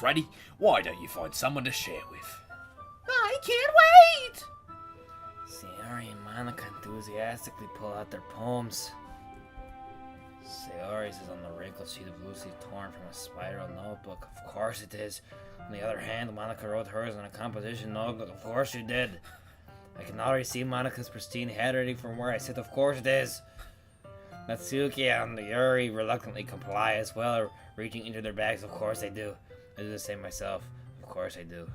ready, why don't you find someone to share with? I can't wait! Sayori and Monica enthusiastically pull out their poems. Sayori's is on the wrinkled sheet of loosely torn from a spiral notebook. Of course it is. On the other hand, Monica wrote hers on a composition notebook. Of course she did. I can already see Monica's pristine handwriting from where I sit. Of course it is. Natsuki and Yuri reluctantly comply as well, reaching into their bags. Of course they do. I do the same myself. Of course I do.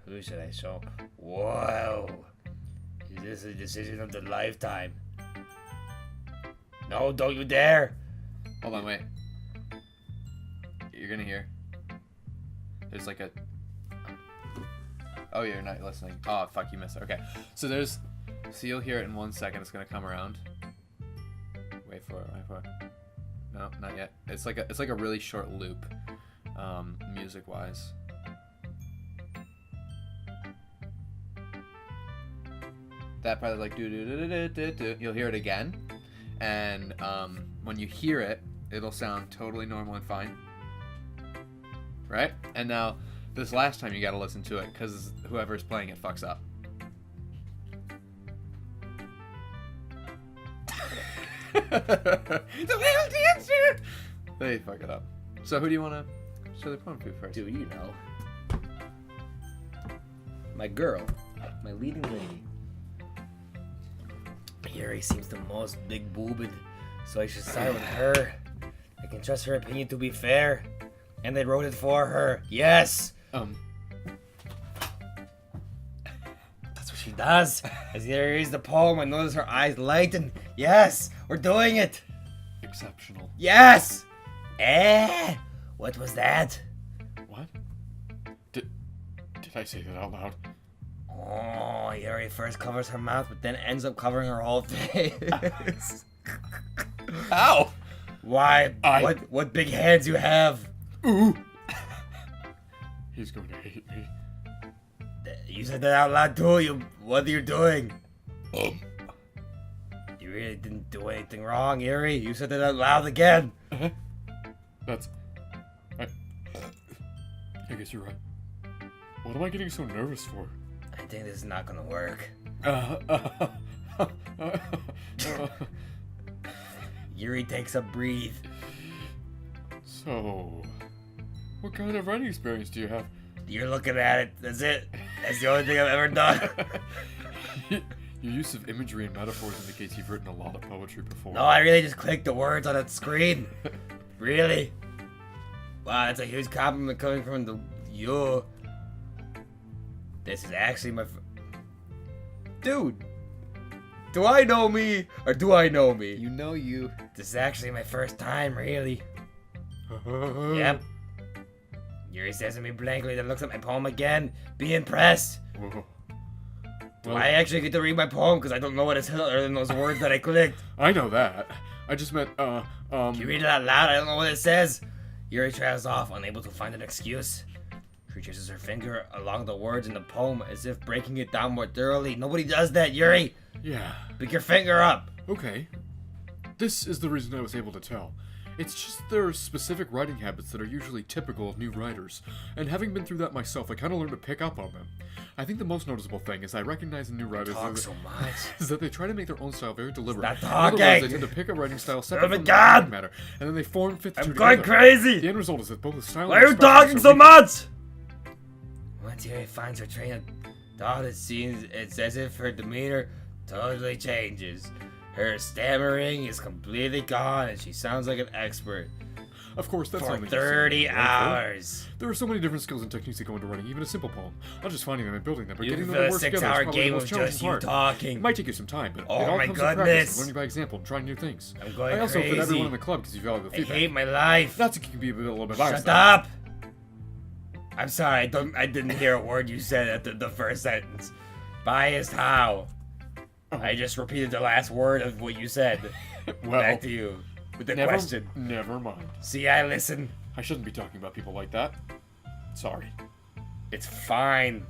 Who should I show? Whoa! Is this a decision of the lifetime? No, don't you dare! Hold on, wait. You're gonna hear. There's like a... Oh, you're not listening. Oh, fuck, you missed it. Okay. So there's... So you'll hear it in 1 second. It's gonna come around. Wait for it, wait for it. No, not yet. It's like a really short loop, music-wise. That part is like do do do do do do. You'll hear it again, and when you hear it, it'll sound totally normal and fine, right? And now this last time you gotta listen to it because whoever's playing it fucks up. The little dancer. They fuck it up. So who do you want to show the poem to first? Do you know? My girl, my leading lady. Yuri seems the most big-boobed, so I should side with her. I can trust her opinion to be fair, and they wrote it for her. Yes! That's what she does. As Yuri reads the poem, I notice her eyes lighten. Yes! We're doing it! Exceptional. Yes! What was that? What? Did I say that out loud? Oh, Yuri first covers her mouth, but then ends up covering her whole face. Ow! Why? What big hands you have? Ooh! He's going to hate me. You said that out loud too. What are you doing? You really didn't do anything wrong, Yuri. You said that out loud again. That's... I guess you're right. What am I getting so nervous for? I think this is not gonna work. Yuri takes a breathe. So, what kind of writing experience do you have? You're looking at it. That's it. That's the only thing I've ever done. Your use of imagery and metaphors indicates you've written a lot of poetry before. No, I really just clicked the words on that screen. Really? Wow, that's a huge compliment coming from you. This is actually my... Dude! Do I know me, or do I know me? You know you. This is actually my first time, really. Yep. Yuri stares at me blankly, then looks at my poem again. Be impressed. Whoa. Do I actually get to read my poem? Because I don't know what it's other than those words that I clicked. I know that. I just meant, Can you read it out loud? I don't know what it says. Yuri trails off, unable to find an excuse. She traces her finger along the words in the poem as if breaking it down more thoroughly. Nobody does that, Yuri! Yeah. Pick your finger up! Okay. This is the reason I was able to tell. It's just there are specific writing habits that are usually typical of new writers, and having been through that myself, I kind of learned to pick up on them. I think the most noticeable thing is I recognize in new writers is that they try to make their own style very deliberate. Stop talking! Otherwise, they tend to pick a writing style separate from the God! subject matter, and then they form fit the two I'm going together. crazy! The end result is that both the style Why and are you the expression talking so much? Once Yuri finds her train of thought, it's as if her demeanor totally changes. Her stammering is completely gone, and she sounds like an expert. Of course, that's For only 30 hours. There are so many different skills and techniques that go into writing even a simple poem. Not just finding them and building them, but You getting can them to fill a work together is 6-hour probably the game most of challenging just you part. talking. It might take you some time, but Oh it all my comes with practice goodness. and learning by example and trying new things. I'm going I also crazy. put everyone in the club because you value the I feedback. hate my life. That's can be a little bit biased. Shut up! I'm sorry, I didn't hear a word you said at the first sentence. Biased how? I just repeated the last word of what you said. Well, Back to you with the question. Never mind. See, I listen. I shouldn't be talking about people like that. Sorry. It's fine.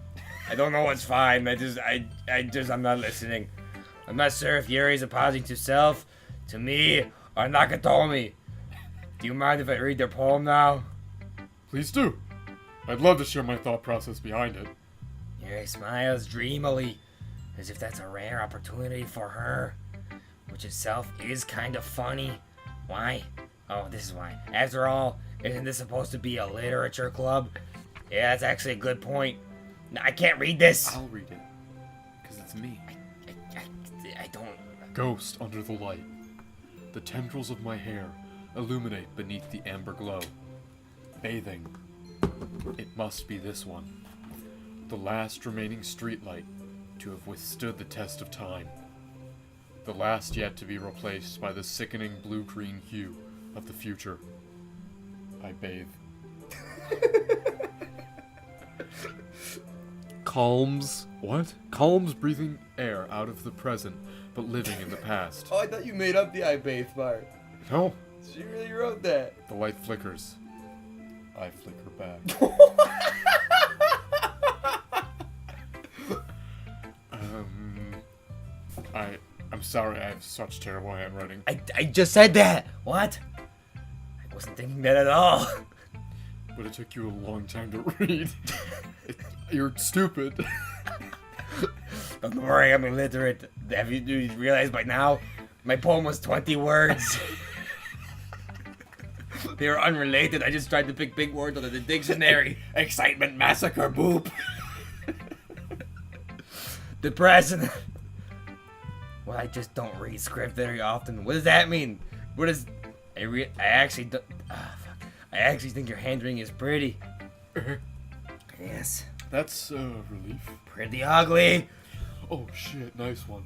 I don't know what's fine. I'm not listening. I'm not sure if Yuri's apologizing to self, to me, or Nakatomi. Do you mind if I read their poem now? Please do. I'd love to share my thought process behind it. Yuri smiles dreamily, as if that's a rare opportunity for her, which itself is kind of funny. Why? Oh, this is why. After all, isn't this supposed to be a literature club? Yeah, that's actually a good point. No, I can't read this. I'll read it. Because it's me. I don't... Ghost under the light. The tendrils of my hair illuminate beneath the amber glow. Bathing. It must be this one. The last remaining streetlight to have withstood the test of time. The last yet to be replaced by the sickening blue-green hue of the future. I bathe. Calms. What? Calms breathing air out of the present, but living in the past. Oh, I thought you made up the I bathe part. No. She really wrote that. The light flickers. I flicker back. I'm sorry, I have such terrible handwriting. I just said that! What? I wasn't thinking that at all. But it took you a long time to read. You're stupid. Don't worry, I'm illiterate. Have you realized by now? My poem was 20 words. They were unrelated. I just tried to pick big words out of the dictionary. Excitement, massacre, boop. Depression. Well, I just don't read script very often. What does that mean? What is... I actually don't... fuck. I actually think your handwriting is pretty. Yes. That's relief. Pretty ugly. Oh shit, nice one.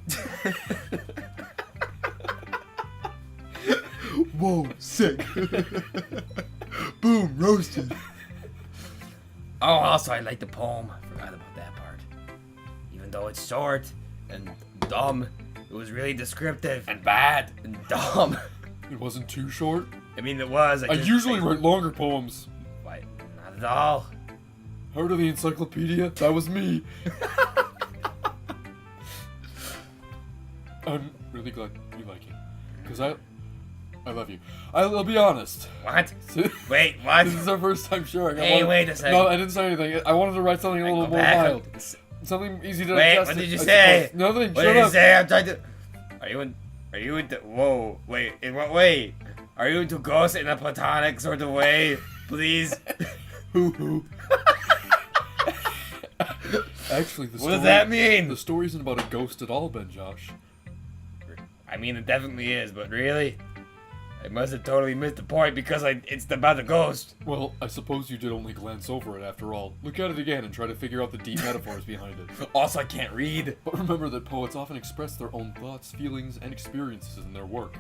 Whoa, sick. Boom, roasted. Oh, also, I like the poem. I forgot about that part. Even though it's short and dumb, it was really descriptive and bad and dumb. It wasn't too short. I mean, it was. I usually write longer poems. What? Not at all. Heard of the encyclopedia? That was me. I'm really glad you like it. Because I love you. I'll be honest. What? Wait, what? This is our first time sharing. Hey, wait a second. No, I didn't say anything. I wanted to write something a little more mild. Something easy to Wait, digest. what did you I say? suppose. Nothing. What Shut did you up. say? I'm trying to... Are you into... Whoa, wait, in what way? Are you into ghosts in a platonic sort of way? Please? Hoo. Actually, What does that mean? The story isn't about a ghost at all, BenJosh. I mean, it definitely is, but really? I must have totally missed the point because it's about a ghost. Well, I suppose you did only glance over it after all. Look at it again and try to figure out the deep metaphors behind it. Also, I can't read. But remember that poets often express their own thoughts, feelings, and experiences in their work.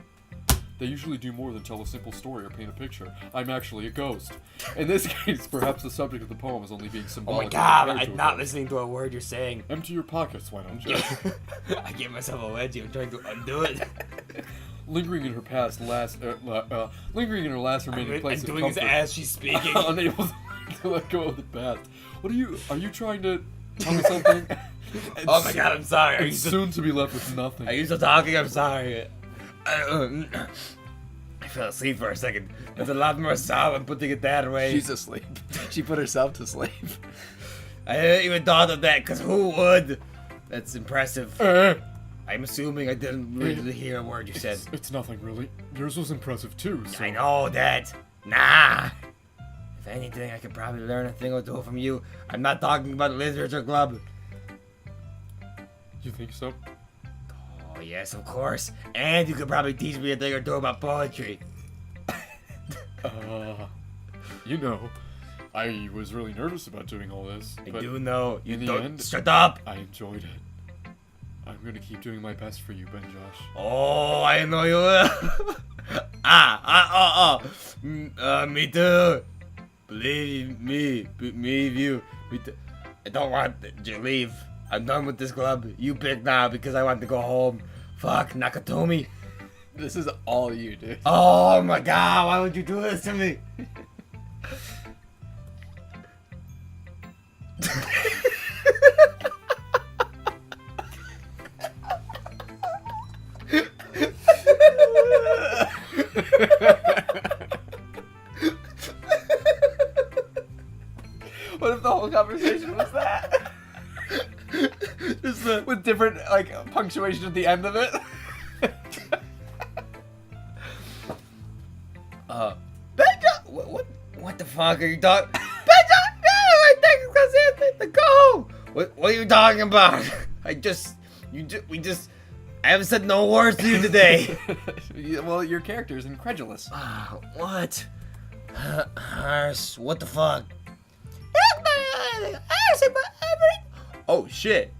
They usually do more than tell a simple story or paint a picture. I'm actually a ghost. In this case, perhaps the subject of the poem is only being Oh symbolic. my god, compared to I'm a not ghost. listening to a word you're saying. Empty your pockets, why don't you? I gave myself a wedgie. I'm trying to undo it. Lingering in her last remaining place I'm of doing this comfort. as she's speaking. Unable to let go of the past. Are you trying to tell me something? Oh my god, I'm sorry. Are you It's still, soon to be left with nothing. are you still talking? I'm sorry. I fell asleep for a second. There's a lot more solemn putting it that way. She's asleep. She put herself to sleep. I hadn't even thought of that, because who would? That's impressive. I'm assuming I didn't really hear a word you said. It's nothing really. Yours was impressive too. So. I know that. Nah. If anything, I could probably learn a thing or two from you. I'm not talking about literature club. You think so? Oh, yes, of course. And you could probably teach me a thing or two about poetry. You know, I was really nervous about doing all this. I but do know. You in the don't. end, Shut up. I enjoyed it. I'm gonna keep doing my best for you, BenJosh. Oh, I know you will. Me too. Believe me. Believe you. Me too. I don't want to leave. I'm done with this club. You pick now because I want to go home. Fuck, Nakatomi. This is all you do. Oh my god, why would you do this to me? What if the whole conversation was that? Just With different, like, punctuation at the end of it? BenJosh, what the fuck are you talking? BenJosh, no, I think it's because he has to go. What are you talking about? I haven't said no words to you today. Well, your character is incredulous. What? What the fuck? Oh shit.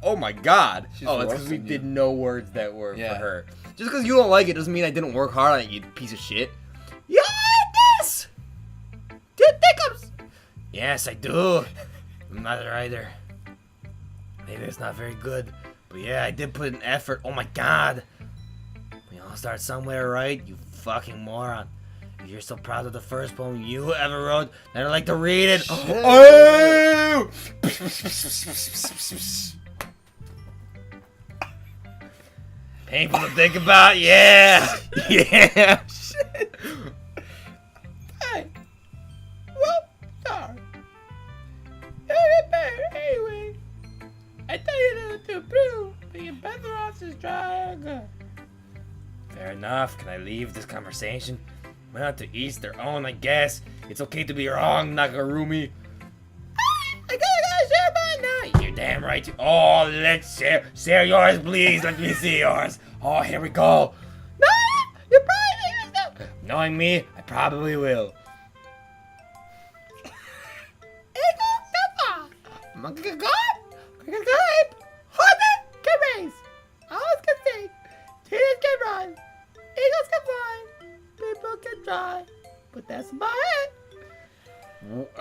Oh my god. She's It's because we roasting you. did no words that were Yeah. for her. Just because you don't like it doesn't mean I didn't work hard on it, you piece of shit. You like this? Do you think I'm... Yes, I do. I'm not a writer. Maybe it's not very good. But yeah, I did put an effort. Oh my god. We all start somewhere, right? You fucking moron. If you're so proud of the first poem you ever wrote, then I'd like to read it. Oh! Painful to think about, yeah! Yeah! Shit. Hey. Well, sorry. Anyway, I tell you to prove being BenJosh is trying. Fair enough. Can I leave this conversation? Went out to each their own, I guess. It's okay to be wrong, Nagarumi. I gotta share mine now. You're damn right. Oh, let's share. Share yours, please. Let me see yours. Oh, here we go. No, you probably didn't know. Knowing me, I probably will. But that's about it.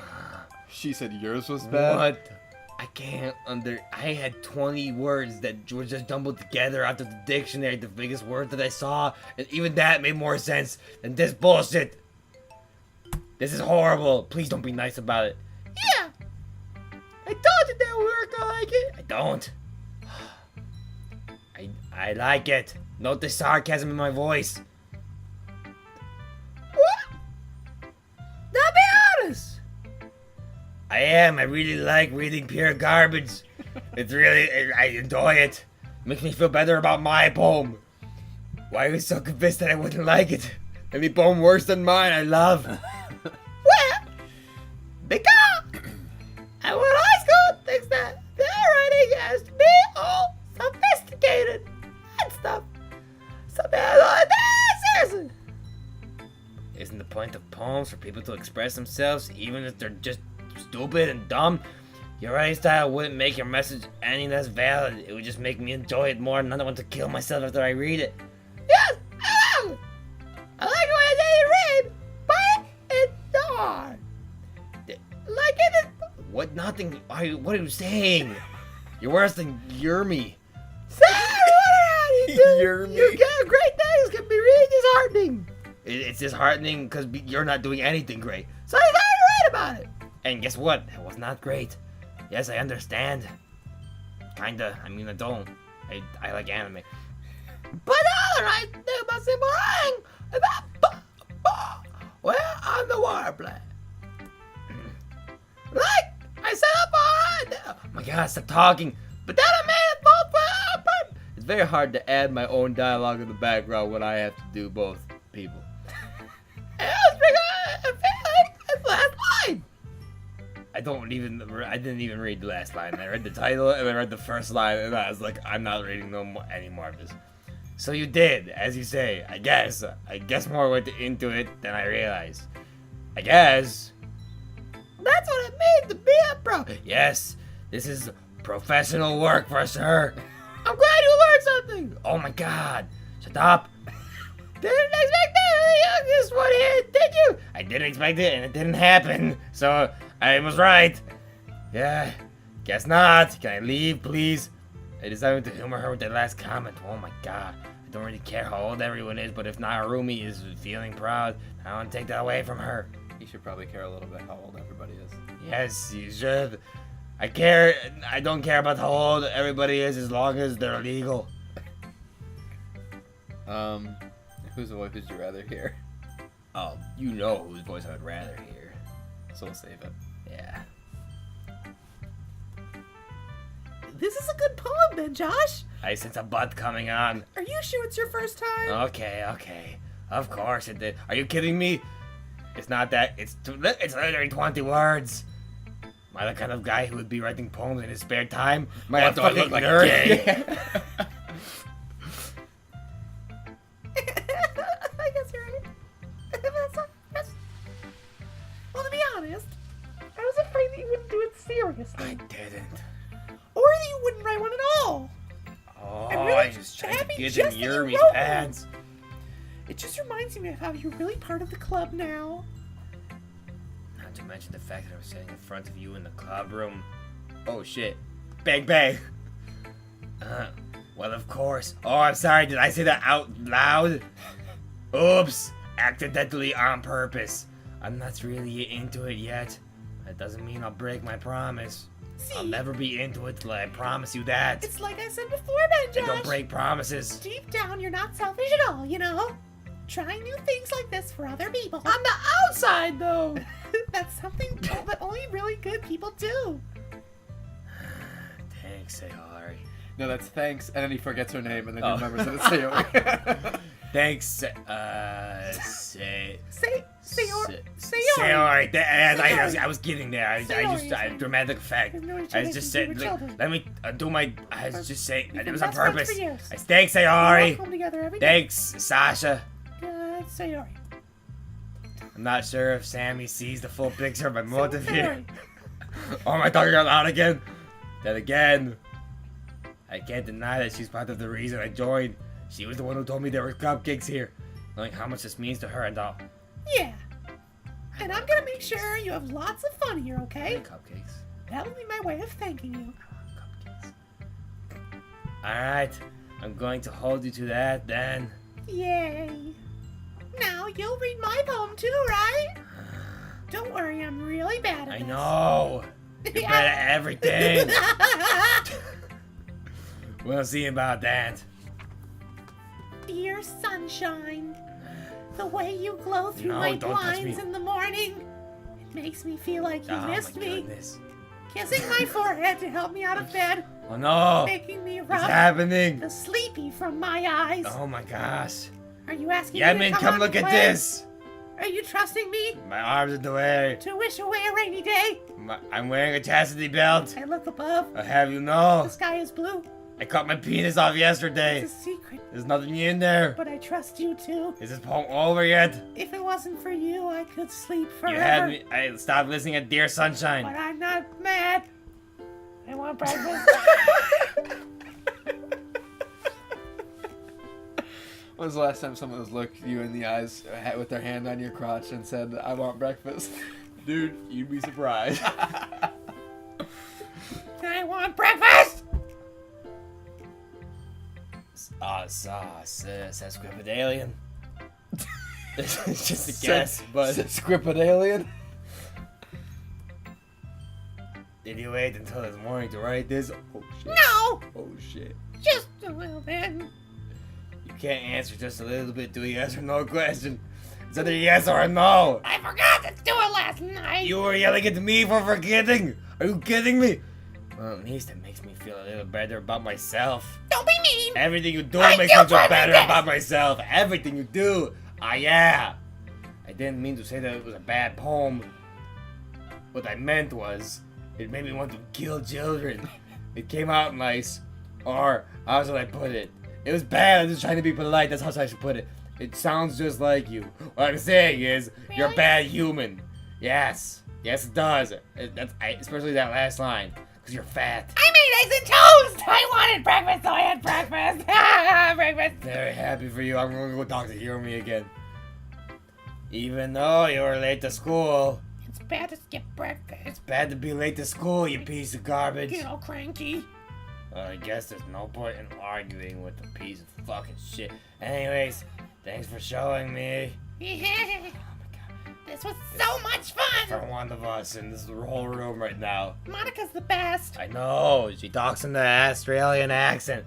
She said yours was bad. What? I can't I had 20 words that were just jumbled together out of the dictionary, the biggest word that I saw, and even that made more sense than this bullshit. This is horrible. Please don't be nice about it. Yeah. I told you that we were gonna like it. I don't. I like it. Note the sarcasm in my voice. What? Now be honest. I am. I really like reading pure garbage. It's really, I enjoy it. Makes me feel better about my poem. Why are you so convinced that I wouldn't like it? Any poem worse than mine, I love. Well, because I went to high school thinks that their writing has to be all sophisticated and stuff. Something like that, seriously. Isn't the point of poems for people to express themselves, even if they're just stupid and dumb? Your writing style wouldn't make your message any less valid. It would just make me enjoy it more and not want to kill myself after I read it. Yes, I love it. I like the way they read, but it's hard. Like it is. What? Nothing. What are you saying? You're worse than ERNIE. You're you get great things can be really disheartening. It's disheartening because you're not doing anything great. So you gotta write about it. And guess what? It was not great. Yes, I understand. Kinda. I mean, I don't. I like anime. But the other right thing about simple writing about well, I'm the water plant. Like I set up on. Oh my god, stop talking. But then I made it both for purpose. It's very hard to add my own dialogue in the background when I have to do both people. And I was feeling it's last line. I didn't even read the last line. I read the title and I read the first line and I was like, I'm not reading any more of this. So you did, as you say. I guess more went into it than I realized. I guess. That's what it means to be a pro. Yes, this is professional work for sure. I'm glad you learned something. Oh my god. Shut up. Didn't expect that this one here, did you? I didn't expect it and it didn't happen. So I was right. Yeah, guess not. Can I leave, please? I decided to humor her with that last comment. Oh my god. I don't really care how old everyone is, but if Narumi is feeling proud, I want to take that away from her. You should probably care a little bit how old everybody is. Yes, you should. I don't care about how old everybody is as long as they're legal. Whose voice would you rather hear? Oh, you know whose voice I would rather hear. So we'll save it. Yeah. This is a good poem, BenJosh. I sense a butt coming on. Are you sure it's your first time? Okay. Of course it did. Are you kidding me? It's not that. It's literally 20 words. Am I the kind of guy who would be writing poems in his spare time? Am I a do I look fucking like nerd? gay? I guess you're right. Well, to be honest, I was afraid that you wouldn't do it seriously. I didn't. Or that you wouldn't write one at all. Oh, I'm really I just tried to happy get just in that you Yermie's wrote one. pants. It just reminds me of how you're really part of the club now. Not to mention the fact that I was sitting in front of you in the club room. Oh shit. Bang bang. Well, of course. Oh, I'm sorry. Did I say that out loud? Oops. Accidentally on purpose. I'm not really into it yet. That doesn't mean I'll break my promise. See, I'll never be into it till I promise you that. it's like I said before, I BenJosh. don't break promises. Deep down, you're not selfish at all, you know? Trying new things like this for other people. On the outside, though. That's something that only really good people do. Thanks, Sayori. No, that's thanks, and then he forgets her name, and then Oh. he remembers that it's Sayori. Thanks, Say Sayori. Sayori. I was getting there. I Sayori. dramatic effect. There's no I explanation just to said, your children. let me do my. I was just saying, We've it been was on best friends purpose. for years. Thanks, We walk Sayori. home together every day. Thanks, Sasha. Sayori. I'm not sure if Sammy sees the full picture of my motive here. Sayori. Oh, am I talking out loud again? Then again, I can't deny that she's part of the reason I joined. She was the one who told me there were cupcakes here, knowing how much this means to her and all. Yeah. And I'm gonna make sure you have lots of fun here, okay? Cupcakes. That'll be my way of thanking you. Cupcakes. Alright, I'm going to hold you to that then. Yay. Now you'll read my poem too, right? Don't worry, I'm really bad at I this. know. You're bad at everything. We'll see about that. Dear sunshine, the way you glow through No, my don't touch blinds me. in the morning, it makes me feel like you Oh missed my me. goodness. Kissing my forehead to help me out of bed, Oh no. making me What's rub happening? the sleepy from my eyes. Oh my gosh. Are you asking Yeah, me man, to come on look and at play? this. Are you trusting me My arms are in the way. to wish away a rainy day? I'm wearing a chastity belt. I look above. I'll have you know. The sky is blue. I cut my penis off yesterday. It's a secret, There's nothing in there. but I trust you too. Is this poem over yet? If it wasn't for you, I could sleep forever. You had me. I stopped listening at Dear But Sunshine. I'm not mad. I want breakfast. When was the last time someone has looked you in the eyes with their hand on your crotch and said, I want breakfast? Dude, you'd be surprised. I want breakfast. Sesquipedalian. It's just a guess, but Squipedalian? did you wait until this morning to write this? Oh shit. No, Oh shit. just a little bit. You can't answer just a little bit to a yes or no question. It's either yes or a no. I forgot to do it last night. You were yelling at me for forgetting. Are you kidding me? Well, at least it makes me feel a little better about myself. Don't be mean. Everything you do I makes do me feel try my better best. about myself. Everything you do. Ah, yeah. I didn't mean to say that it was a bad poem. What I meant was, it made me want to kill children. It came out nice. Or, how should I put it? It was bad. I'm just trying to be polite. That's how I should put it. It sounds just like you. What I'm saying is, you're a Really? bad human. Yes. Yes, it does. Especially that last line. Because you're fat. I made eggs and toast. I wanted breakfast, so I had breakfast. Breakfast. Very happy for you. I'm gonna go talk to Hiromi again. Even though you were late to school, It's bad to skip breakfast. bad to be late to school, you piece of garbage. Get all cranky. I guess there's no point in arguing with a piece of fucking shit. Anyways, thanks for showing me. Oh my god. This was so much For fun. one of us in this whole room right now. Monica's the best. I know, she talks in the Australian accent.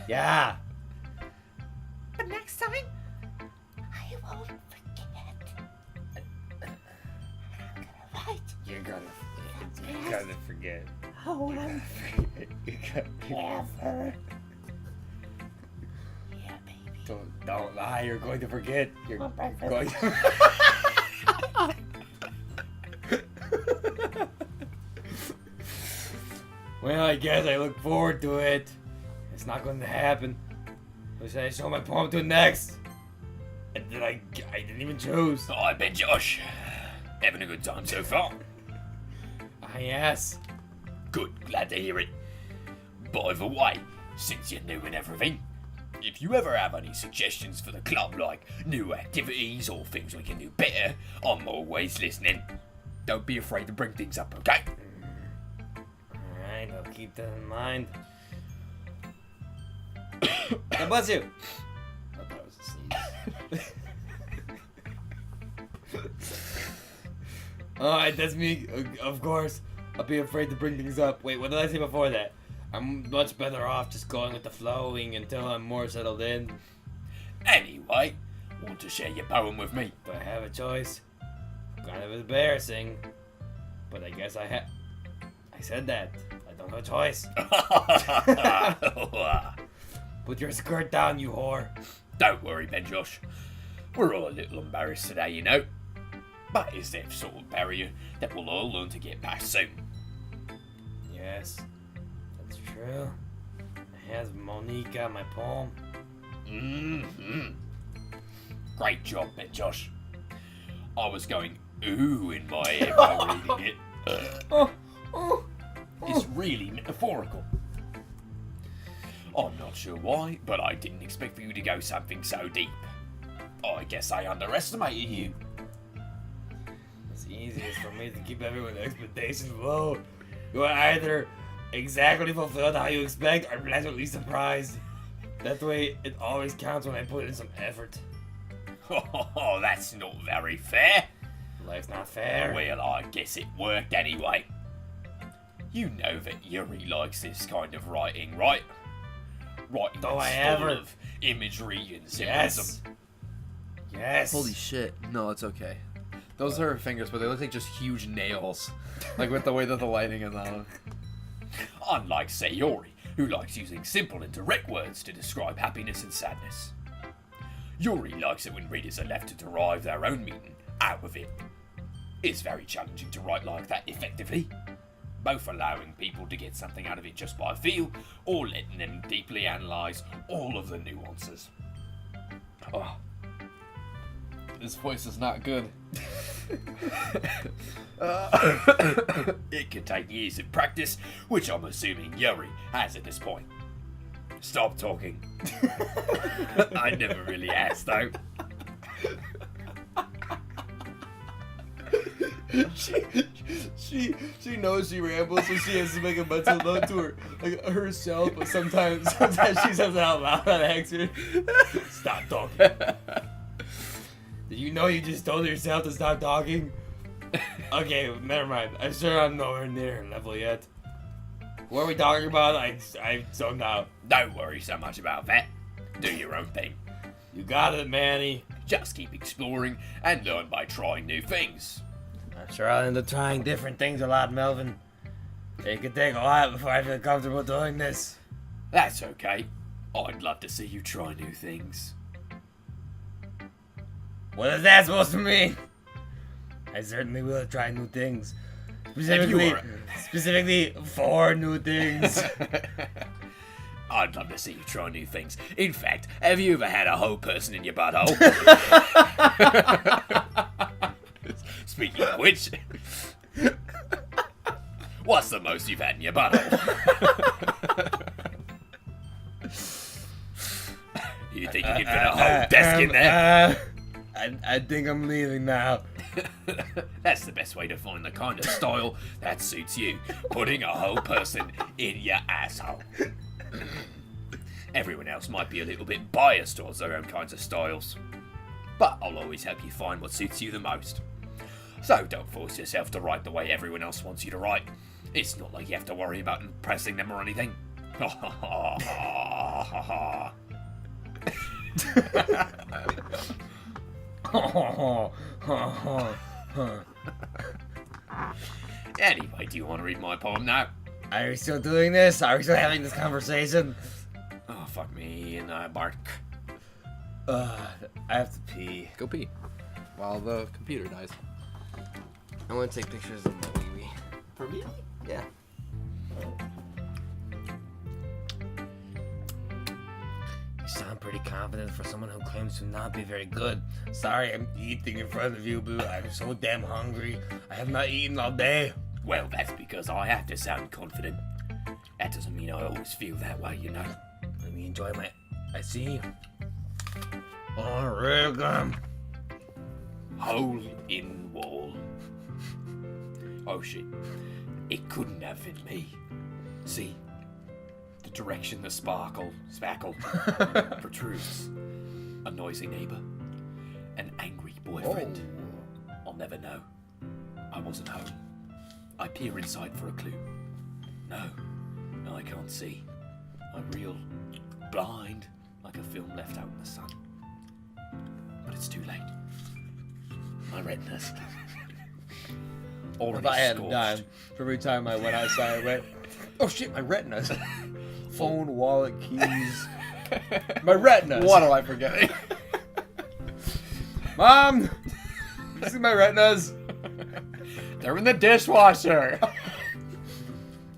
Yeah. But next time, I won't forget. I'm gonna write. You're gonna. You gotta forget. Oh, whatever. You gotta Whatever. Yeah, baby. Don't lie, you're going to forget. You're Want breakfast? going to... Well, I guess I look forward to it. It's not going to happen. Who should I show my poem to next? And then I didn't even choose. Hi, BenJosh. Having a good time so far? Ah, yes. Good, glad to hear it. By the way, since you're new and everything, if you ever have any suggestions for the club, like new activities or things we can do better, I'm always listening. Don't be afraid to bring things up, okay? Alright, I'll keep that in mind. God bless you. I thought it was a sneeze. Alright, that's me, of course. I'll be afraid to bring things up. Wait, what did I say before that? I'm much better off just going with the flowing until I'm more settled in. Anyway, want to share your poem with me? Do I have a choice? Kind of embarrassing. But I guess I said that. I don't have a choice. Put your skirt down, you whore. Don't worry, BenJosh. We're all a little embarrassed today, you know. But it's that sort of barrier that we'll all learn to get past soon. Yes, that's true. I have Monica, my poem. Great job, BenJosh. I was going ooh in my head while reading it. It's really metaphorical. I'm not sure why, but I didn't expect for you to go something so deep. I guess I underestimated you. It's easiest for me to keep everyone's expectations low. You are either exactly fulfilled how you expect or pleasantly surprised. That way, it always counts when I put in some effort. Oh, that's not very fair. Life's not fair. Well, I guess it worked anyway. You know that Yuri likes this kind of writing, right? Writing Do I that's full ever? of imagery and symbolism. Yes. Yes. Holy shit. No, it's okay. Those are her fingers, but they look like just huge nails. Like with the way that the lighting is on them. Unlike Sayori, who likes using simple and direct words to describe happiness and sadness. Yuri likes it when readers are left to derive their own meaning out of it. It's very challenging to write like that effectively, both allowing people to get something out of it just by feel, or letting them deeply analyse all of the nuances. Oh. His voice is not good. It could take years of practice, which I'm assuming Yuri has at this point. Stop talking. I never really asked, though. She knows she rambles, so she has to make a mental note to her, like herself. But sometimes she says it out loud on accident. Stop talking. Did you know you just told yourself to stop talking? Okay, never mind. I'm sure I'm nowhere near her level yet. What are we talking about? I zoned out. Don't worry so much about that. Do your own thing. You got it, Manny. Just keep exploring and learn by trying new things. I'm sure I'll end up trying different things a lot, Melvin. It could take a while before I feel comfortable doing this. That's okay. I'd love to see you try new things. What is that supposed to mean? I certainly will try new things. Specifically 4 new things. I'd love to see you try new things. In fact, have you ever had a whole person in your butthole? Speaking of which, what's the most you've had in your butthole? You think you could fit a whole desk in there? I think I'm leaving now. That's the best way to find the kind of style that suits you. Putting a whole person in your asshole. Everyone else might be a little bit biased towards their own kinds of styles, but I'll always help you find what suits you the most. So don't force yourself to write the way everyone else wants you to write. It's not like you have to worry about impressing them or anything. Anyway, do you want to read my poem now? Are we still doing this? Are we still having this conversation? Oh, fuck me in the bark. I have to pee. Go pee. While the computer dies. I want to take pictures of my wee-wee. For me? Yeah. You sound pretty confident for someone who claims to not be very good. Sorry, I'm eating in front of you, Boo. I'm so damn hungry. I have not eaten all day. Well, that's because I have to sound confident. That doesn't mean I always feel that way, you know. Let me enjoy my... I see. Oregon. Hole in wall. Oh shit. It couldn't have been me. See? The direction the spackle protrudes. A noisy neighbor. An angry boyfriend. I'll never know. I wasn't home. I peer inside for a clue. No, I can't see. I'm real blind, like a film left out in the sun. But it's too late. My retinas. Already If I had a scorched. dime for every time I went outside, I went, oh shit, my retinas. Phone, wallet, keys. My retinas. What am I forgetting? Mom! You see my retinas? They're in the dishwasher.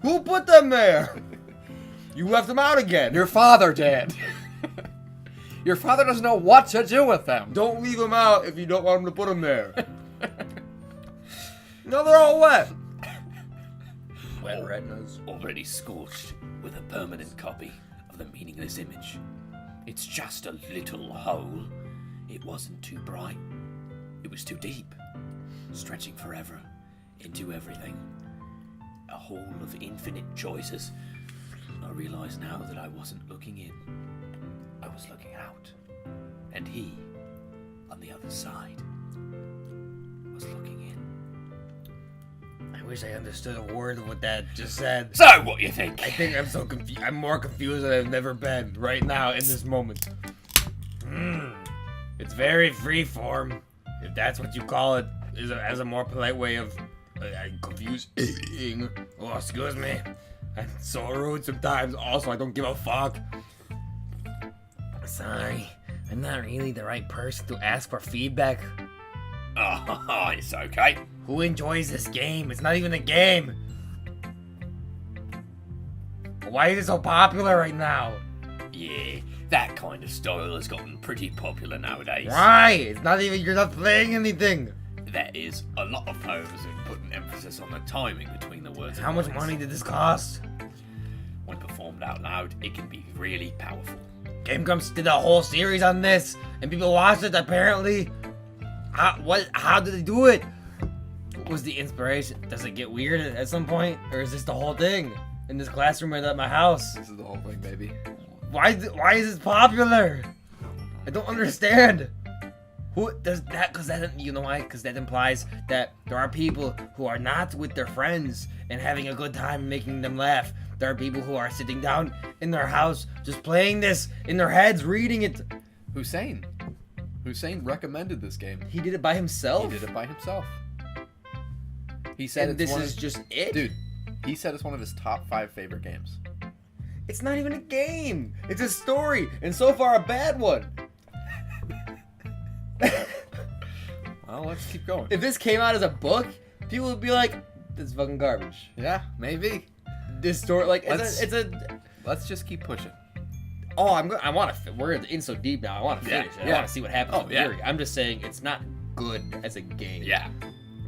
Who put them there? You left them out again. Your father did. Your father doesn't know what to do with them. Don't leave them out if you don't want them to put them there. No, they're all wet. Wet retinas. Already scorched with a permanent copy of the meaningless image. It's just a little hole. It wasn't too bright. It was too deep, stretching forever into everything. A hole of infinite choices. I realize now that I wasn't looking in. I was looking out. And he, on the other side, was looking in. I wish I understood a word of what that just said. So, what you think? I think I'm so confused. I'm more confused than I've never been right now in this moment. It's very freeform, if that's what you call it, as a more polite way of confusing. Oh, excuse me. I'm so rude sometimes. Also, I don't give a fuck. Sorry, I'm not really the right person to ask for feedback. Oh, it's okay. Who enjoys this game? It's not even a game. Why is it so popular right now? Yeah, that kind of style has gotten pretty popular nowadays. Why? It's not even, you're not playing anything. There is a lot of poems in putting emphasis on the timing between the words. How and much lines. money did this cost? When performed out loud, it can be really powerful. Game Grumps did a whole series on this, and people watched it apparently. How did they do it? What was the inspiration? Does it get weird at some point? Or is this the whole thing? In this classroom at my house? This is the whole thing, baby. Why is this popular? I don't understand. Who does that? Because that, you know why? Because that implies that there are people who are not with their friends and having a good time and making them laugh. There are people who are sitting down in their house just playing this in their heads, reading it. Hussein recommended this game. He did it by himself? He did it by himself. He said And it's this one is of, just it? Dude, he said it's one of his top 5 favorite games. It's not even a game. It's a story, and so far a bad one. Well, let's keep going. If this came out as a book, people would be like, "This is fucking garbage." Yeah, maybe. This story, like, Let's- it's a. Let's just keep pushing. Oh, I want to. We're in so deep now. I want to Yeah, finish it. I yeah. want to see what happens. Oh, with the yeah. theory. I'm just saying it's not good as a game. Yeah.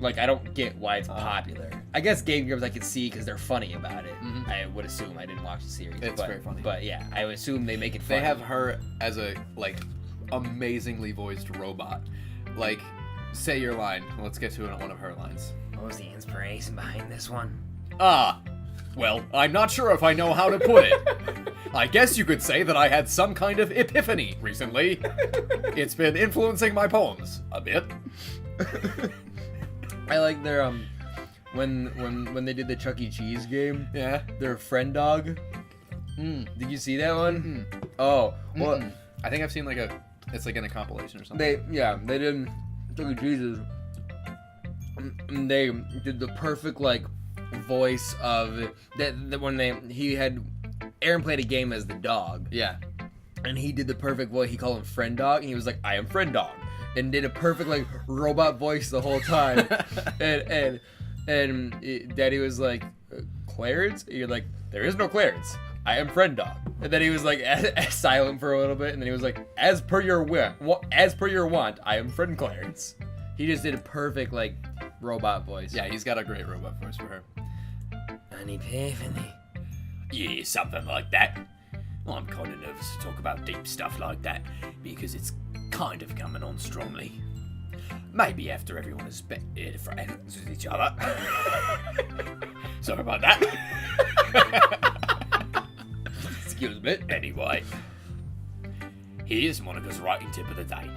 Like, I don't get why it's popular. I guess Game Grumps I could see because they're funny about it. Mhm. I would assume. I didn't watch the series. It's but, very funny. But yeah, I would assume they make it funny. They have her as a, like, amazingly voiced robot. Like, say your line. Let's get to one of her lines. What was the inspiration behind this one? Well, I'm not sure if I know how to put it. I guess you could say that I had some kind of epiphany recently. It's been influencing my poems a bit. I like their when they did the Chuck E. Cheese game. Yeah. Their friend dog. Did you see that one? Oh, well, I think I've seen it's like in a compilation or something. they did Chuck E. Cheese's they did the perfect like voice of that when Aaron played a game as the dog. Yeah. And he did the perfect voice. He called him Friend Dog, and he was like, "I am Friend Dog," and did a perfect like robot voice the whole time. and Daddy was like, "Clarence?" And you're like, "There is no Clarence. I am Friend Dog." And then he was like silent for a little bit, and then he was like, "As per your want, I am Friend Clarence." He just did a perfect like robot voice. Yeah, he's got a great robot voice for her. An epiphany. Yeah, something like that. I'm kind of nervous to talk about deep stuff like that because it's kind of coming on strongly. Maybe after everyone has been friends with each other. Sorry about that. Excuse me. Anyway, here's Monica's writing tip of the day.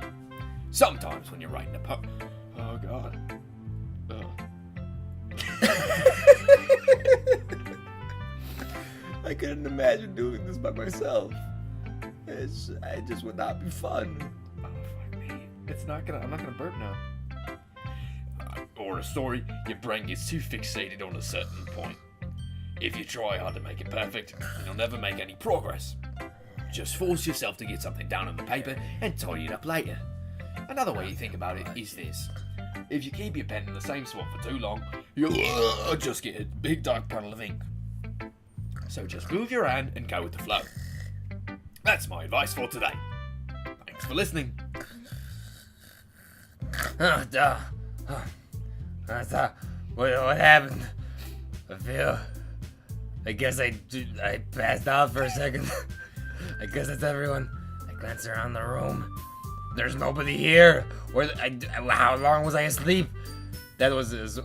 Sometimes when you're writing a poem... Oh god. I couldn't imagine doing this by myself. It just would not be fun. Oh fuck me. I'm not gonna burp now. Or a story, your brain gets too fixated on a certain point. If you try hard to make it perfect, you'll never make any progress. Just force yourself to get something down on the paper and tidy it up later. Another way you think about it is this. If you keep your pen in the same spot for too long, you'll just get a big dark puddle of ink. So just move your hand and go with the flow. That's my advice for today. Thanks for listening. What happened? I guess I passed out for a second. I guess that's everyone. I glanced around the room. There's nobody here. How long was I asleep? That was it's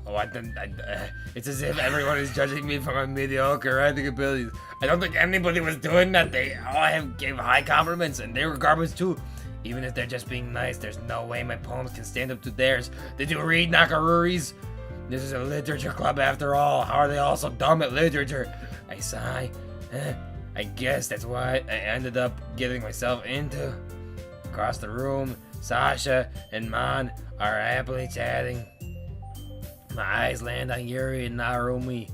as if everyone is judging me for my mediocre writing abilities. I don't think anybody was doing that. They all gave high compliments, and they were garbage too. Even if they're just being nice, there's no way my poems can stand up to theirs. Did you read Nakaruris? This is a literature club after all. How are they all so dumb at literature? I sigh. I guess that's why I ended up getting myself into. Across the room, Sasha and Man are happily chatting. My eyes land on Yuri and Narumi.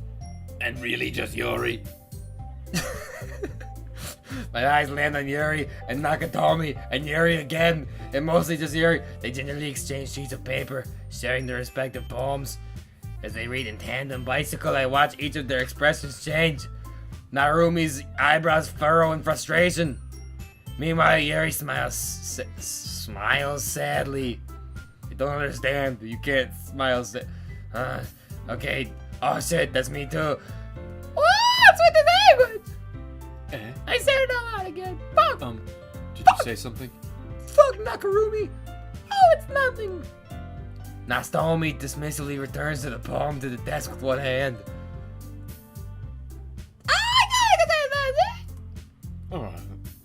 And really just Yuri. My eyes land on Yuri and Nakatomi and Yuri again, and mostly just Yuri. They gingerly exchange sheets of paper, sharing their respective poems. As they read in tandem bicycle, I watch each of their expressions change. Narumi's eyebrows furrow in frustration. Meanwhile, Yuri smiles sadly. You don't understand. You can't smile okay. Oh shit, that's me too. What's with the language? I said it out loud again. Fuck! Did you say something? Fuck Nakarumi! Oh, it's nothing! Nastomi dismissively returns to the poem to the desk with one hand. Oh,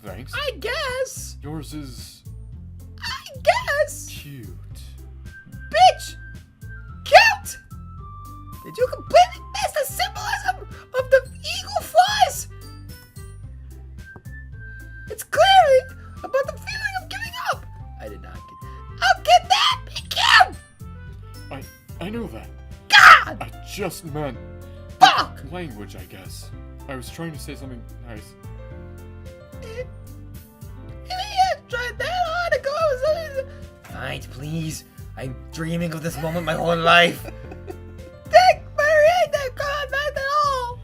thanks. I guess. Yours is I guess. cute. Bitch! Cute! Did you completely miss the symbolism of the eagle flies? It's clearly about the feeling of giving up. I did not get that. I'll get that! Be cute! I know that. God! I just meant Fuck! language, I guess. I was trying to say something nice. Tried that hard to go. Fine, please. I'm dreaming of this moment my whole life. Take my that God, not at all.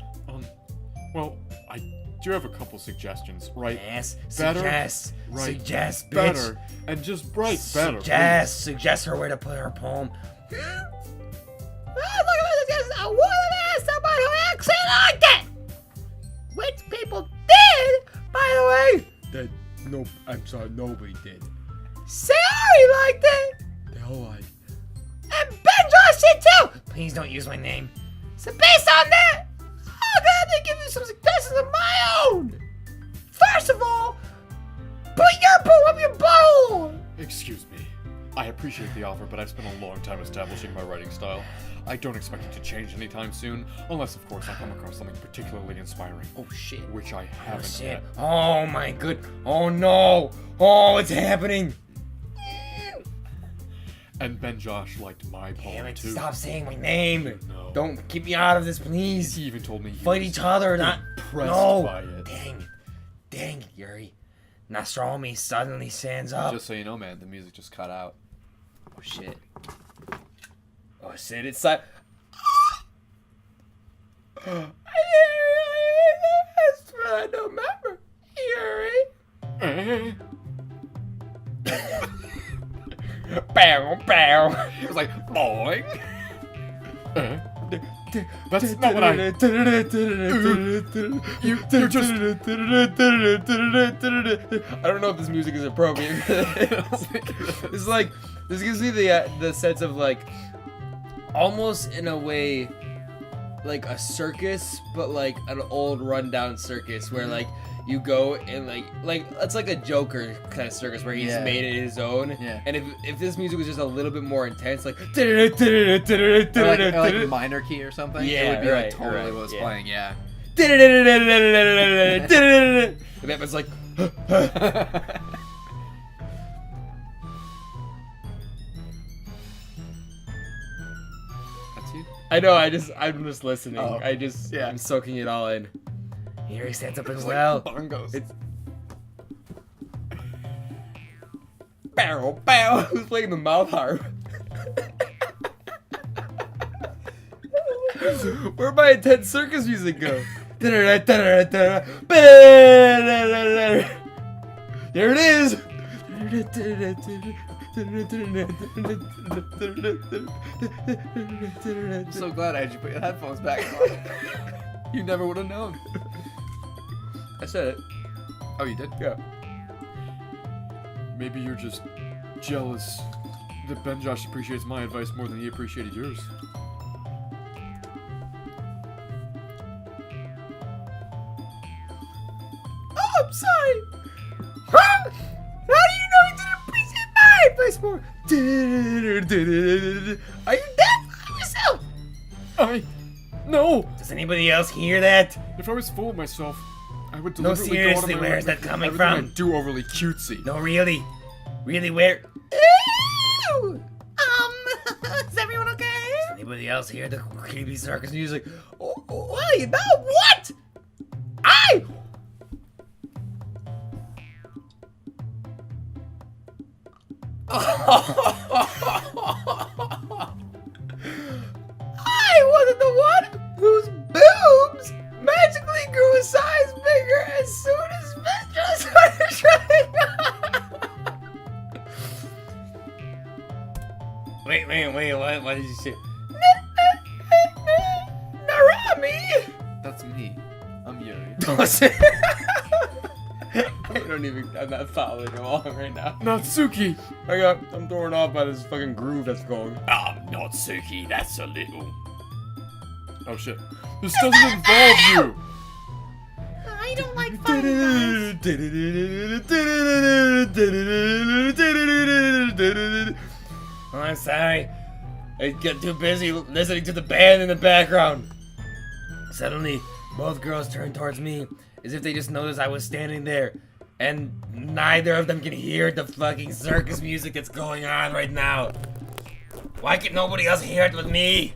Well, I do have a couple suggestions, right? Yes, Better, suggest. right, Suggest, bitch. Better, and just write better. Suggest her where to put her poem. Look at this. I want to ask somebody who actually liked it. Which people did, by the way. No, I'm sorry, nobody did. Sayori liked it. They all like. And BenJosh did too. Please don't use my name. So based on that, I'm gonna give you some suggestions of my own. First of all, put your poem up your bowl. Excuse me. I appreciate the offer, but I've spent a long time establishing my writing style. I don't expect it to change anytime soon, unless, of course, I come across something particularly inspiring. Oh shit. Which I haven't Shit. yet. Oh my good. Oh no. Oh, it's happening. And BenJosh liked my Damn poem it, too. stop saying my name. No. Don't keep me out of this, please. He even told me he Fight was each other, not... impressed No. by it. Dang it, Yuri. Nostromo suddenly stands up. Just so you know, man, the music just cut out. Oh, shit. Oh, shit, it's like... I didn't really ask for that, no member, Yuri. Bow, bow. It was like, boing. That's not what I... You're just... I don't know if this music is appropriate. It's like this gives me the sense of like almost in a way like a circus, but like an old rundown circus where like you go and like it's like a Joker kind of circus where he's Yeah. made it his own. Yeah. And if this music was just a little bit more intense, like Or like minor key or something. Yeah, it would be right, like totally right, what was yeah. playing. Yeah. and that was like That's you. I know, I'm just listening. Oh. Yeah. I'm soaking it all in. Yuri stands up as well. Bongos. It's bow bow. Who's playing the mouth harp? Where'd my intense circus music go? There it is. I'm so glad I had you put your headphones back on. You never would have known. I said it. Oh, you did? Yeah. Maybe you're just jealous that BenJosh appreciates my advice more than he appreciated yours. Oh, I'm sorry. Huh? How do you know you didn't appreciate my advice more? Are you deaf yourself? No! Does anybody else hear that? If I was full of myself, I would No, deliberately go out seriously, of my where way is that to make coming everything from? I do overly cutesy. No, really? Really, where? Ew. Is everyone okay? Does anybody else hear the creepy circus music? Well, you know what? I wasn't the one whose boobs magically grew a size bigger as soon as BenJosh started trying. Wait, what did you say? Narami! That's me. I'm Yuri. I'm not following along right now. Natsuki! I'm thrown off by this fucking groove that's going. I'm not Suki, that's a little. Oh shit. This doesn't involve you! I don't like fighting guys. Oh, I'm sorry. I get too busy listening to the band in the background. Suddenly, both girls turned towards me as if they just noticed I was standing there. And neither of them can hear the fucking circus music that's going on right now. Why can nobody else hear it with me?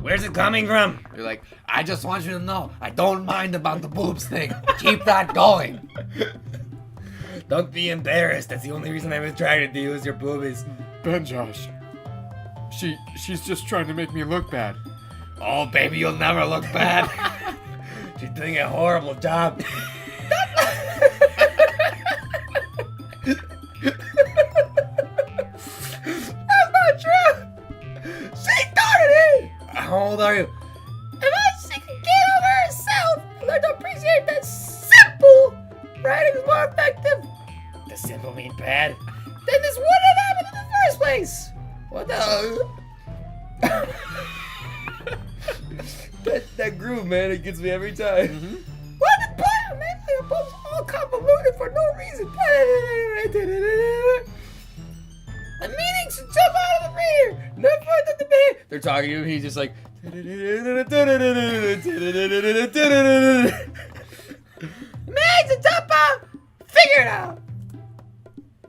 Where's it coming from? You're like, I just want you to know, I don't mind about the boobs thing. Keep that going. Don't be embarrassed. That's the only reason I was trying to use your boobies. BenJosh. She's just trying to make me look bad. Oh, baby, you'll never look bad. She's doing a horrible job. That's not true. She started it. How old are you? If she can get over herself and learn to appreciate that simple writing is more effective, Does simple mean bad? then this wouldn't happen in the first place. What the? That groove, man, it gets me every time. What the plan, man? Your boobs all convoluted for no reason. The meaning should jump out of the reader. No further debate. They're talking to him, he's just like. Meaning to jump out. Figure it out.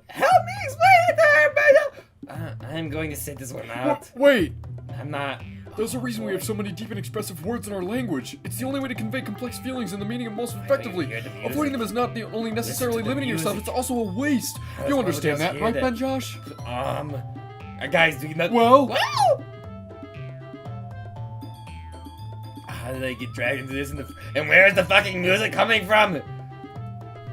Help me explain it to her, BenJosh. I'm going to sit this one out. Wait! I'm not. There's a reason we have so many deep and expressive words in our language. It's the only way to convey complex feelings and the meaning most effectively. hear the music. Avoiding them is not only necessarily the limiting yourself, music. it's also a waste. Let's You go understand just that, hear right, that. BenJosh? Guys, do you not? Well, Wow! How did I get dragged into this? And where's the fucking music coming from?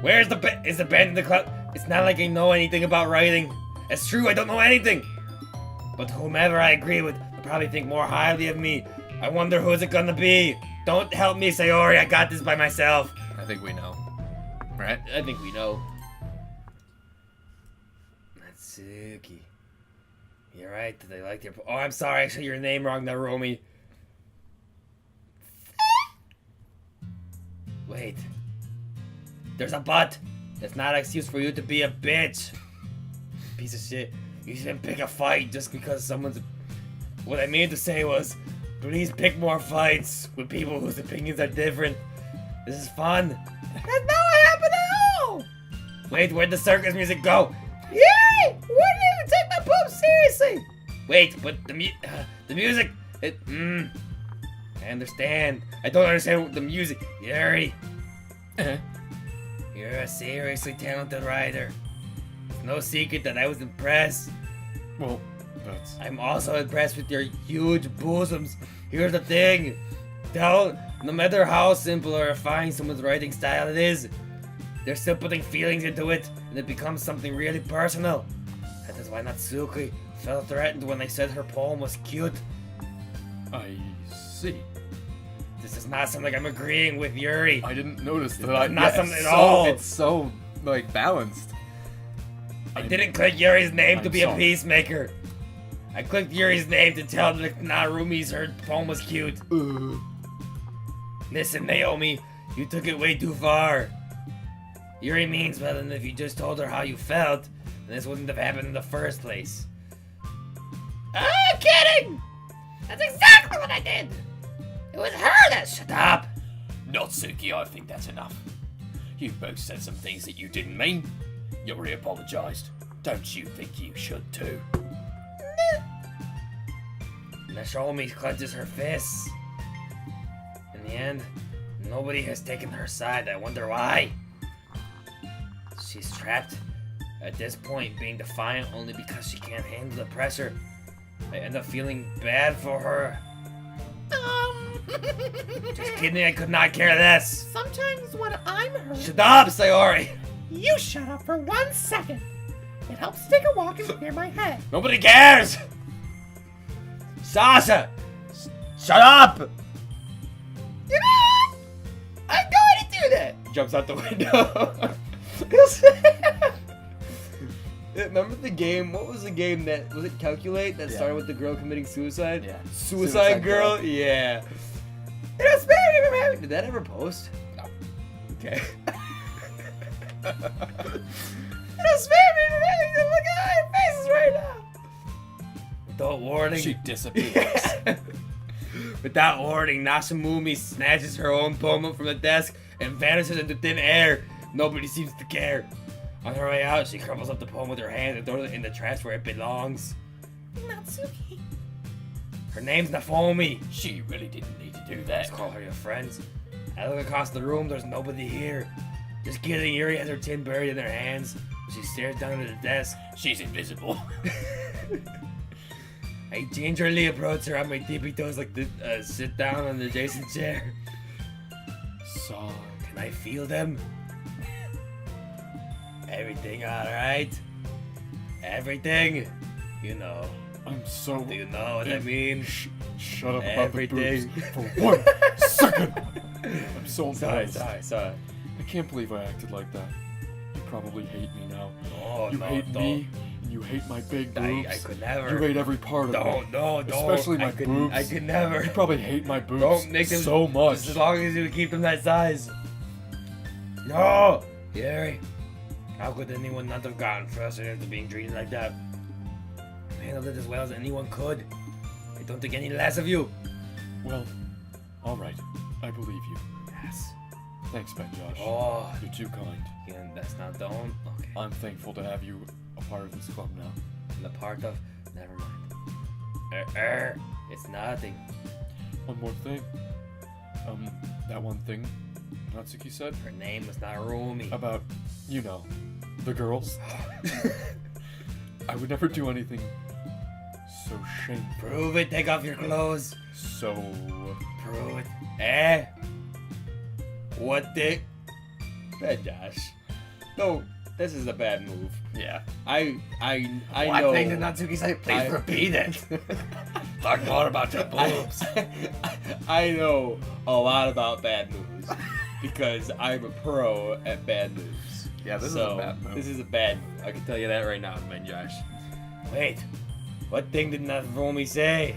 Where's is the band in the club? It's not like I know anything about writing. It's true, I don't know anything. But whomever I agree with will probably think more highly of me. I wonder who's it gonna be. Don't help me, Sayori. I got this by myself. I think we know. Right? I think we know. Natsuki. You're right. Did I like your? Oh, I'm sorry. I said your name wrong, Naromi. Wait. There's a but. It's not an excuse for you to be a bitch. Piece of shit. You shouldn't pick a fight just because someone's. What I mean to say was, please pick more fights with people whose opinions are different. This is fun. That's not what happened at all! Wait, where'd the circus music go? Yay! Wouldn't even take my poop seriously! Wait, but the music, I understand. I don't understand the music. Yuri, you're a seriously talented writer. It's no secret that I was impressed. well, that's... I'm also impressed with your huge bosoms. Here's the thing. No matter how simple or refined someone's writing style it is, they're still putting feelings into it, and it becomes something really personal. That is why Natsuki felt threatened when I said her poem was cute. I see. This is not something I'm agreeing with, Yuri. I didn't notice that. Not Yeah, something at So, all. it's so, like, balanced. I didn't click Yuri's name to I'm be a sorry. peacemaker. I clicked Yuri's name to tell Narumi's her poem was cute. Listen, Naomi, you took it way too far. Yuri means well, and if you just told her how you felt, then this wouldn't have happened in the first place. I'm kidding! That's exactly what I did! It was her that shut Stop! Natsuki, I think that's enough. You both said some things that you didn't mean. Yuri apologized. Don't you think you should too? Naomi clenches her fists. In the end, nobody has taken her side. I wonder why. She's trapped. At this point, being defiant only because she can't handle the pressure. I end up feeling bad for her. Just kidding, I could not care less. Sometimes when I'm hurt, Shut up, Sayori! you shut up for 1 second. It helps to take a walk and clear my head. Nobody cares! Sasha! Shut up! You know, I'm going to do that. Jumps out the window. Remember the game? What was the game that was it? Calculate that started with the girl committing suicide. Yeah. Suicide Girl. Yeah. It'll spare me from having Did that ever post? No. Okay. It'll spare me from having to look at our faces right now. Without warning. She disappears. Without warning, Nasamumi snatches her own poem up from the desk and vanishes into thin air. Nobody seems to care. On her way out, she crumbles up the poem with her hand and throws it in the trash where it belongs. Natsuki. Her name's Nafomi. She really didn't need to do Let's that. call her your friends. I look across the room, there's nobody here. Just kidding, Yuri has her tin buried in her hands. She stares down at the desk. She's invisible. I gingerly approach her on my tippy toes like this, sit down on the adjacent chair. So... Can I feel them? Everything alright? Everything? You know. I'm so... Do you know what I mean? Shut up about Everything. the boobs for 1 second! I'm so embarrassed. Sorry. I can't believe I acted like that. You probably hate me now. No, You no, hate don't. me, and you hate my big boobs. I could never. You hate every part of me. Don't. Especially my boobs. I could never. You probably hate my boobs Don't make them so much. Just as long as you keep them that size. No! Yuri, how could anyone not have gotten frustrated after being treated like that? You handled it as well as anyone could. I don't think any less of you. Well, alright. I believe you. Yes. Thanks, BenJosh. Oh, You're too kind. again, that's not the only. Okay. I'm thankful to have you a part of this club now. I'm a part of. Never mind. It's nothing. One more thing. That one thing Natsuki said Her name was not Rumi. about, you know, the girls. I would never do anything so shameful. Prove it. Take off your clothes. So... Prove it. What the? BenJosh. No, this is a bad move. Yeah. I What know. thing did Natsuki say? Please repeat it. Talk more about your boobs. I know a lot about bad moves because I'm a pro at bad moves. Yeah, this is So, a bad move. This is a bad move. I can tell you that right now, BenJosh. Wait. What thing did not Rumi say?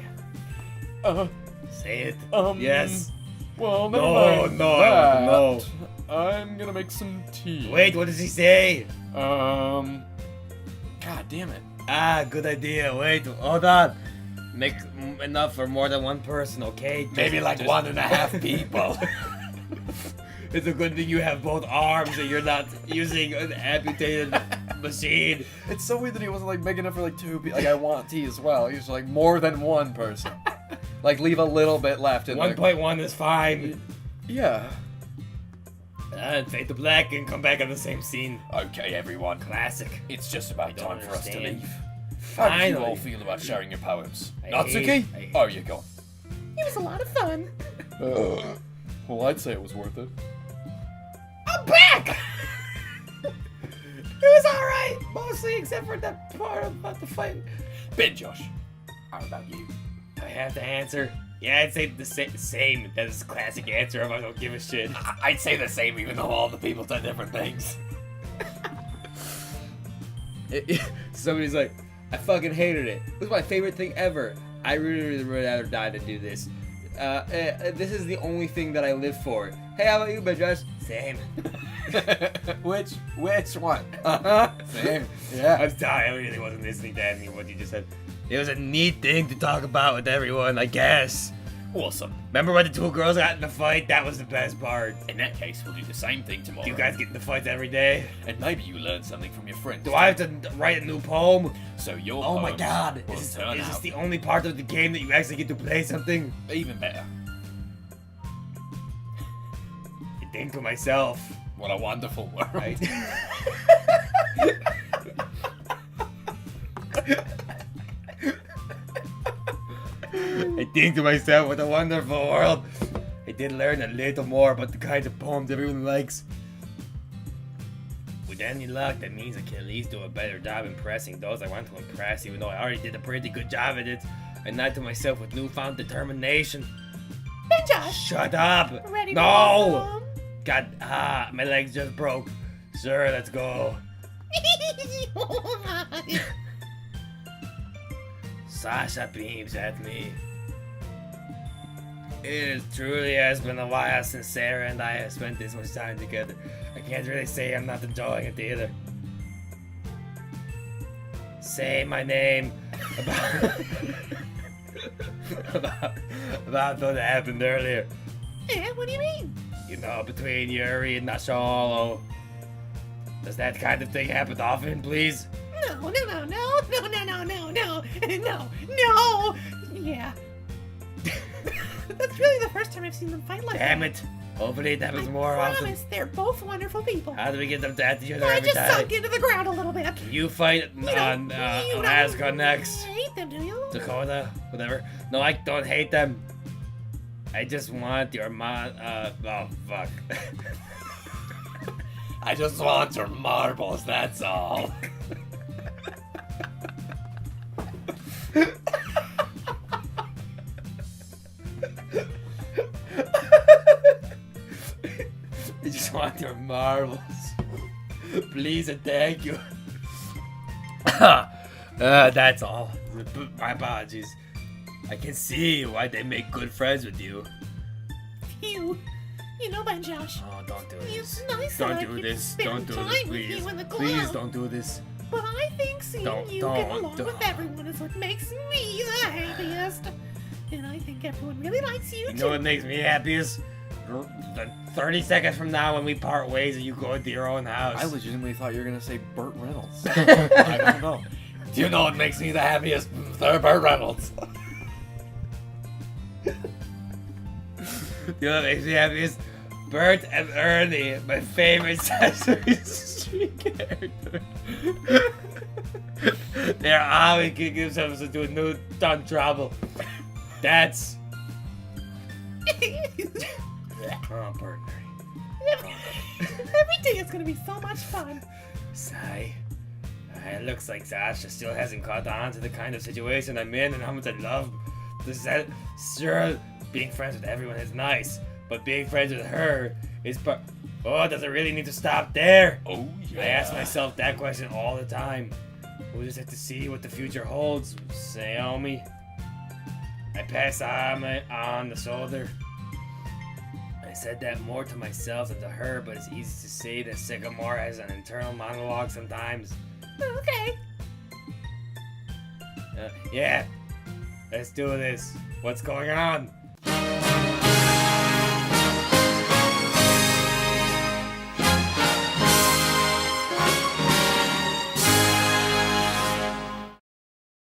Say it. Yes. Well, never No, mind no, that. no. I'm gonna make some tea. Wait, what does he say? God damn it. Ah, good idea. Wait, hold on. Make enough for more than one person, okay? Maybe like 1.5 people. It's a good thing you have both arms and you're not using an amputated machine. It's so weird that he wasn't like big enough for like 2 people. Like, I want tea as well. He was like more than one person. Like, leave a little bit left in there. 1.1 is fine. Yeah. And fade to black and come back on the same scene. Okay, everyone. Classic. It's just about don't time for us to understand. leave. How do you all Finally. feel about sharing your poems? I Natsuki? hate- Oh, you're gone. It was a lot of fun. well, I'd say it was worth it. I'm back! It was alright, mostly except for that part about the fight. BenJosh, how about you? I have to answer. Yeah, I'd say the same. That is a classic answer if I don't give a shit. I'd say the same even though all the people said different things. Somebody's like, I fucking hated it. It was my favorite thing ever. I really would rather die than do this. This is the only thing that I live for. Hey, how about you, BenJosh? Same. Which one? Same. Yeah. I'm sorry, I really wasn't listening to any of what you just said. It was a neat thing to talk about with everyone, I guess. Awesome. Remember when the two girls got in the fight? That was the best part. In that case, we'll do the same thing tomorrow. You guys get in the fights every day. And maybe you learn something from your friends. Do I have to write a new poem? So your Oh my poems god. will Is turn this out the only part of the game that you actually get to play something? even better. I think to myself. What a wonderful world. Right? I think to myself, what a wonderful world. I did learn a little more about the kinds of poems everyone likes. With any luck, that means I can at least do a better job impressing those I want to impress, even though I already did a pretty good job at it. I nod to myself with newfound determination. BenJosh, Shut up! ready to No! God, my legs just broke. Sure, let's go. Sasha beams at me. It truly has been a while since Sarah and I have spent this much time together. I can't really say I'm not enjoying it either. Say my name about what happened earlier. Yeah, what do you mean? You know, between Yuri and Nasholo. Does that kind of thing happen often, please? No. Yeah. That's really the first time I've seen them fight like Damn that. it. Hopefully it happens more I often. promise they're both wonderful people. How do we get them to act each other I every just time? sunk into the ground a little bit. You fight You on don't Alaska next. hate them, do you? Dakota, whatever. No, I don't hate them. I just want your oh fuck. I just want your marbles, that's all. I just want your marbles. Please and thank you. That's all. My apologies. I can see why they make good friends with you. You know, BenJosh. Oh, don't do It's this. nice that I Don't do can this. spend Don't do time this, with please. you in the club. Please don't do this. But I think seeing you get along don't. with everyone is what makes me the happiest. And I think everyone really likes you You too. know what makes me happiest? 30 seconds from now when we part ways and you go into your own house. I legitimately thought you were gonna say Burt Reynolds. I don't know. Do you know what makes me the happiest? They're Burt Reynolds. You know what makes me happiest? Bert and Ernie, my favorite Sesame Street character. They're always getting themselves into a new dumb trouble. That's... Oh, Bert and Ernie. Everything is gonna be so much fun. Sigh. It looks like Sasha still hasn't caught on to the kind of situation I'm in and how much I love sure, being friends with everyone is nice, but being friends with her is Oh, does it really need to stop there? Oh, yeah. I ask myself that question all the time. We'll just have to see what the future holds, Naomi. I pass on the shoulder. I said that more to myself than to her, but it's easy to say that Sycamore has an internal monologue sometimes. Okay. Yeah, let's do this. What's going on?